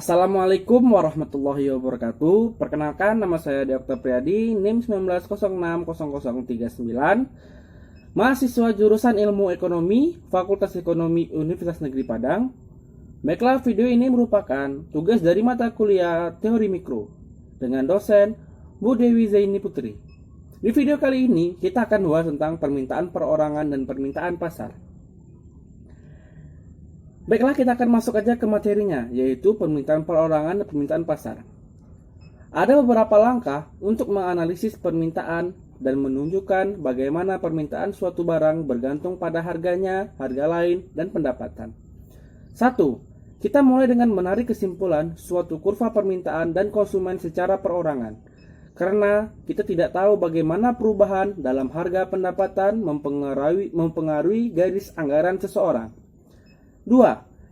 Assalamualaikum warahmatullahi wabarakatuh. Perkenalkan, nama saya Dr. Priyadi, NIM 19060039, mahasiswa jurusan Ilmu Ekonomi, Fakultas Ekonomi Universitas Negeri Padang. Baiklah, video ini merupakan tugas dari mata kuliah Teori Mikro dengan dosen Bu Dewi Zaini Putri. Di video kali ini kita akan bahas tentang permintaan perorangan dan permintaan pasar. Baiklah, kita akan masuk aja ke materinya, yaitu permintaan perorangan dan permintaan pasar. Ada beberapa langkah untuk menganalisis permintaan dan menunjukkan bagaimana permintaan suatu barang bergantung pada harganya, harga lain, dan pendapatan. 1. Kita mulai dengan menarik kesimpulan suatu kurva permintaan dan konsumen secara perorangan. Karena kita tidak tahu bagaimana perubahan dalam harga pendapatan mempengaruhi garis anggaran seseorang. 2.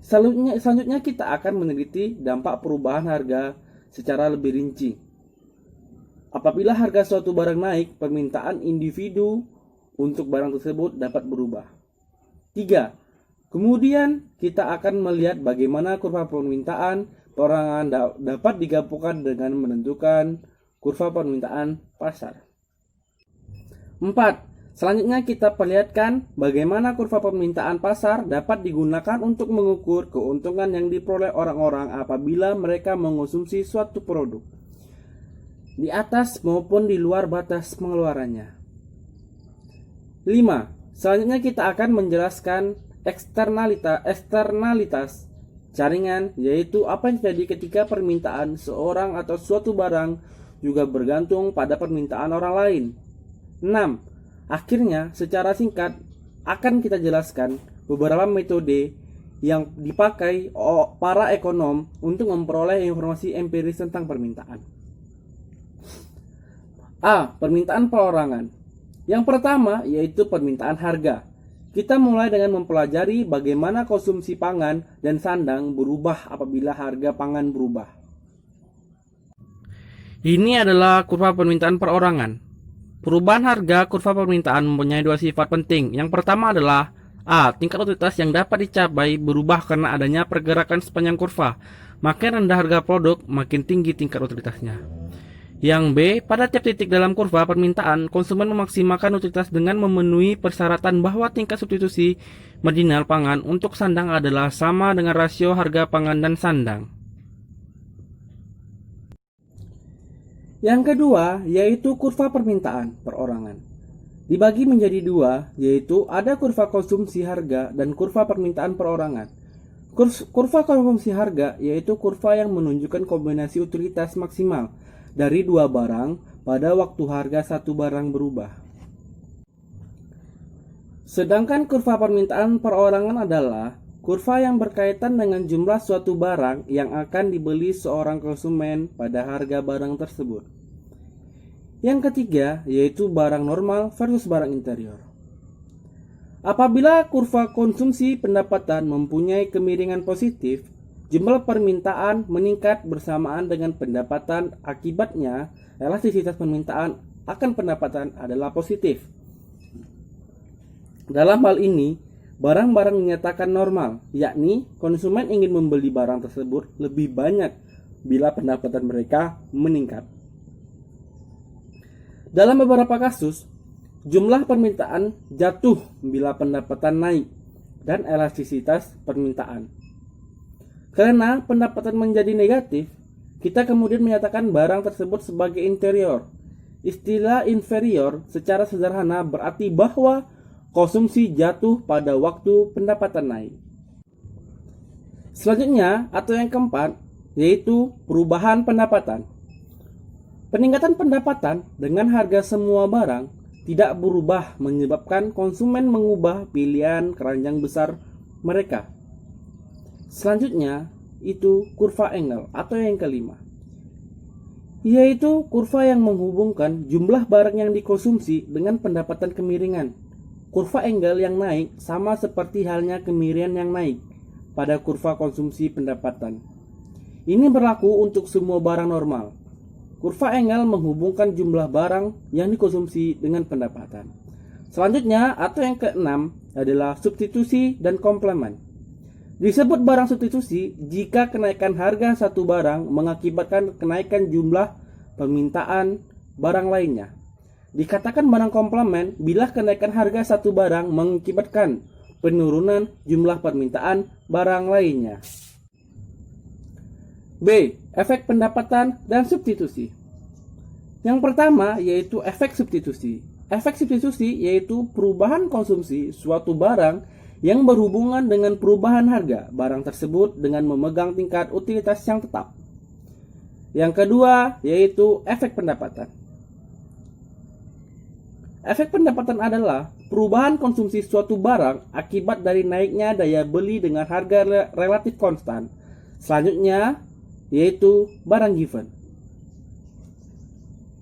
Selanjutnya kita akan meneliti dampak perubahan harga secara lebih rinci. Apabila harga suatu barang naik, permintaan individu untuk barang tersebut dapat berubah. 3. Kemudian kita akan melihat bagaimana kurva permintaan perorangan dapat digabungkan dengan menentukan kurva permintaan pasar. 4. Selanjutnya kita perlihatkan bagaimana kurva permintaan pasar dapat digunakan untuk mengukur keuntungan yang diperoleh orang-orang apabila mereka mengonsumsi suatu produk, di atas maupun di luar batas pengeluarannya. 5. Selanjutnya kita akan menjelaskan eksternalitas jaringan, yaitu apa yang terjadi ketika permintaan seorang atau suatu barang juga bergantung pada permintaan orang lain. 6. Akhirnya, secara singkat akan kita jelaskan beberapa metode yang dipakai para ekonom untuk memperoleh informasi empiris tentang permintaan. A. Permintaan perorangan. Yang pertama yaitu permintaan harga. Kita mulai dengan mempelajari bagaimana konsumsi pangan dan sandang berubah apabila harga pangan berubah. Ini adalah kurva permintaan perorangan. Perubahan harga kurva permintaan mempunyai dua sifat penting. Yang pertama adalah A. Tingkat utilitas yang dapat dicapai berubah karena adanya pergerakan sepanjang kurva. Makin rendah harga produk, makin tinggi tingkat utilitasnya. Yang B. Pada tiap titik dalam kurva permintaan, konsumen memaksimalkan utilitas dengan memenuhi persyaratan bahwa tingkat substitusi marginal pangan untuk sandang adalah sama dengan rasio harga pangan dan sandang. Yang kedua yaitu kurva permintaan perorangan. Dibagi menjadi dua, yaitu ada kurva konsumsi harga dan kurva permintaan perorangan. Kurva konsumsi harga yaitu kurva yang menunjukkan kombinasi utilitas maksimal dari dua barang pada waktu harga satu barang berubah. Sedangkan kurva permintaan perorangan adalah kurva yang berkaitan dengan jumlah suatu barang yang akan dibeli seorang konsumen pada harga barang tersebut. Yang ketiga yaitu barang normal versus barang interior. Apabila kurva konsumsi pendapatan mempunyai kemiringan positif, jumlah permintaan meningkat bersamaan dengan pendapatan. Akibatnya, elastisitas permintaan akan pendapatan adalah positif. Dalam hal ini, barang-barang dinyatakan normal, yakni konsumen ingin membeli barang tersebut lebih banyak bila pendapatan mereka meningkat. Dalam beberapa kasus, jumlah permintaan jatuh bila pendapatan naik dan elastisitas permintaan. Karena pendapatan menjadi negatif, kita kemudian menyatakan barang tersebut sebagai interior. Istilah inferior secara sederhana berarti bahwa konsumsi jatuh pada waktu pendapatan naik. Selanjutnya atau yang keempat yaitu perubahan pendapatan. Peningkatan pendapatan dengan harga semua barang tidak berubah menyebabkan konsumen mengubah pilihan keranjang besar mereka. Selanjutnya itu kurva Engel atau yang kelima, yaitu kurva yang menghubungkan jumlah barang yang dikonsumsi dengan pendapatan kemiringan. Kurva Engel yang naik sama seperti halnya kemiringan yang naik pada kurva konsumsi pendapatan. Ini berlaku untuk semua barang normal. Kurva Engel menghubungkan jumlah barang yang dikonsumsi dengan pendapatan. Selanjutnya atau yang keenam adalah substitusi dan komplement. Disebut barang substitusi jika kenaikan harga satu barang mengakibatkan kenaikan jumlah permintaan barang lainnya. Dikatakan barang komplement bila kenaikan harga satu barang mengakibatkan penurunan jumlah permintaan barang lainnya. B. Efek pendapatan dan substitusi. Yang pertama yaitu efek substitusi. Efek substitusi yaitu perubahan konsumsi suatu barang yang berhubungan dengan perubahan harga barang tersebut dengan memegang tingkat utilitas yang tetap. Yang kedua yaitu efek pendapatan. Efek pendapatan adalah perubahan konsumsi suatu barang akibat dari naiknya daya beli dengan harga relatif konstan. Selanjutnya yaitu barang given.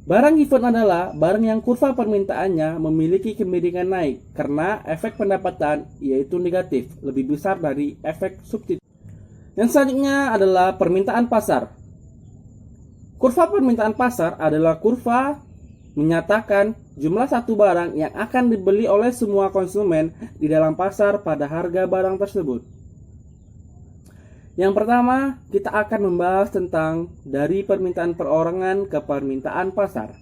Barang given adalah barang yang kurva permintaannya memiliki kemiringan naik karena efek pendapatan yaitu negatif, lebih besar dari efek substitusi. Yang selanjutnya adalah permintaan pasar. Kurva permintaan pasar adalah kurva menyatakan jumlah satu barang yang akan dibeli oleh semua konsumen di dalam pasar pada harga barang tersebut. Yang pertama, kita akan membahas tentang dari permintaan perorangan ke permintaan pasar.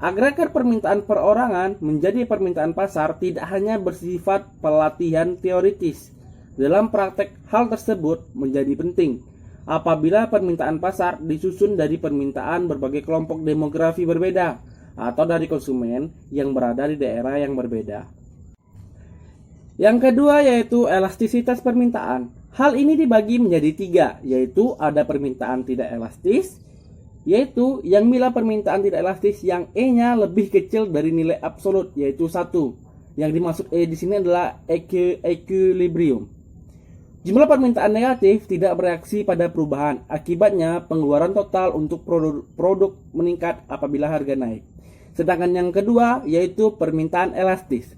Agregat permintaan perorangan menjadi permintaan pasar tidak hanya bersifat pelatihan teoritis. Dalam praktek, hal tersebut menjadi penting apabila permintaan pasar disusun dari permintaan berbagai kelompok demografi berbeda atau dari konsumen yang berada di daerah yang berbeda. Yang kedua yaitu elastisitas permintaan. Hal ini dibagi menjadi tiga, yaitu ada permintaan tidak elastis, yaitu yang bila permintaan tidak elastis yang E-nya lebih kecil dari nilai absolut, yaitu 1. Yang dimaksud E di sini adalah equilibrium. Jumlah permintaan negatif tidak bereaksi pada perubahan, akibatnya pengeluaran total untuk produk meningkat apabila harga naik. Sedangkan yang kedua yaitu permintaan elastis.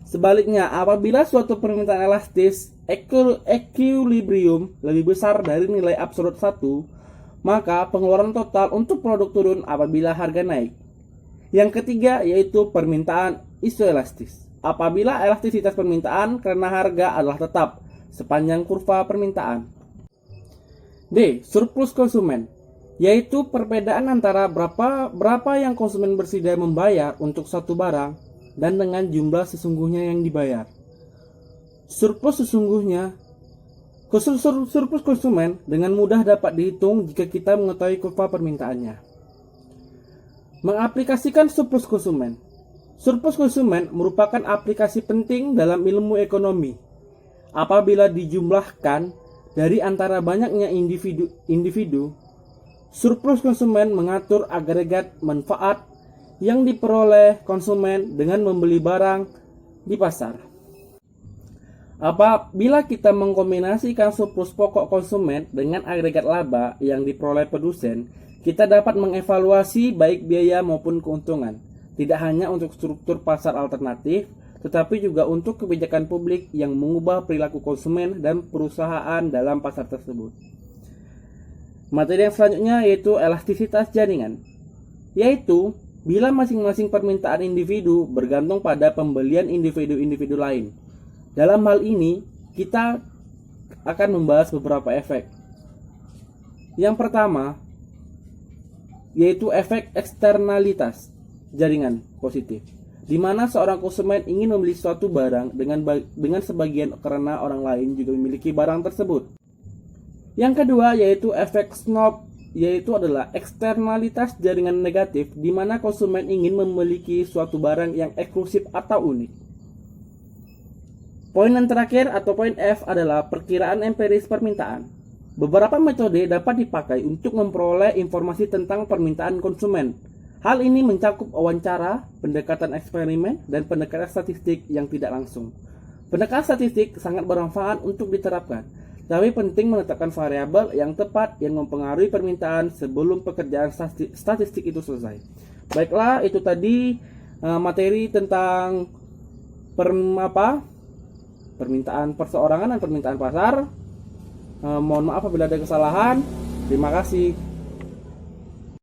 Sebaliknya, apabila suatu permintaan elastis equilibrium lebih besar dari nilai absolut 1, maka pengeluaran total untuk produk turun apabila harga naik. Yang ketiga yaitu permintaan isoelastis. Apabila elastisitas permintaan karena harga adalah tetap sepanjang kurva permintaan. D. Surplus konsumen, yaitu perbedaan antara berapa yang konsumen bersedia membayar untuk satu barang dan dengan jumlah sesungguhnya yang dibayar. Surplus konsumen dengan mudah dapat dihitung jika kita mengetahui kurva permintaannya. Mengaplikasikan surplus konsumen. Surplus konsumen merupakan aplikasi penting dalam ilmu ekonomi. Apabila dijumlahkan dari antara banyaknya individu, surplus konsumen mengatur agregat manfaat yang diperoleh konsumen dengan membeli barang di pasar. Apabila kita mengkombinasikan surplus pokok konsumen dengan agregat laba yang diperoleh produsen, kita dapat mengevaluasi baik biaya maupun keuntungan, tidak hanya untuk struktur pasar alternatif, tetapi juga untuk kebijakan publik yang mengubah perilaku konsumen dan perusahaan dalam pasar tersebut. Materi yang selanjutnya yaitu elastisitas jaringan, yaitu bila masing-masing permintaan individu bergantung pada pembelian individu-individu lain. Dalam hal ini, kita akan membahas beberapa efek. Yang pertama, yaitu efek eksternalitas jaringan positif, di mana seorang konsumen ingin membeli suatu barang dengan sebagian karena orang lain juga memiliki barang tersebut. Yang kedua, yaitu efek snob, yaitu adalah eksternalitas jaringan negatif di mana konsumen ingin memiliki suatu barang yang eksklusif atau unik. Poin yang terakhir atau poin F adalah perkiraan empiris permintaan. Beberapa metode dapat dipakai untuk memperoleh informasi tentang permintaan konsumen. Hal ini mencakup wawancara, pendekatan eksperimen, dan pendekatan statistik yang tidak langsung. Pendekatan statistik sangat bermanfaat untuk diterapkan, tapi penting menetapkan variabel yang tepat yang mempengaruhi permintaan sebelum pekerjaan statistik itu selesai. Baiklah, itu tadi materi tentang permintaan perseorangan dan permintaan pasar. Mohon maaf apabila ada kesalahan. Terima kasih.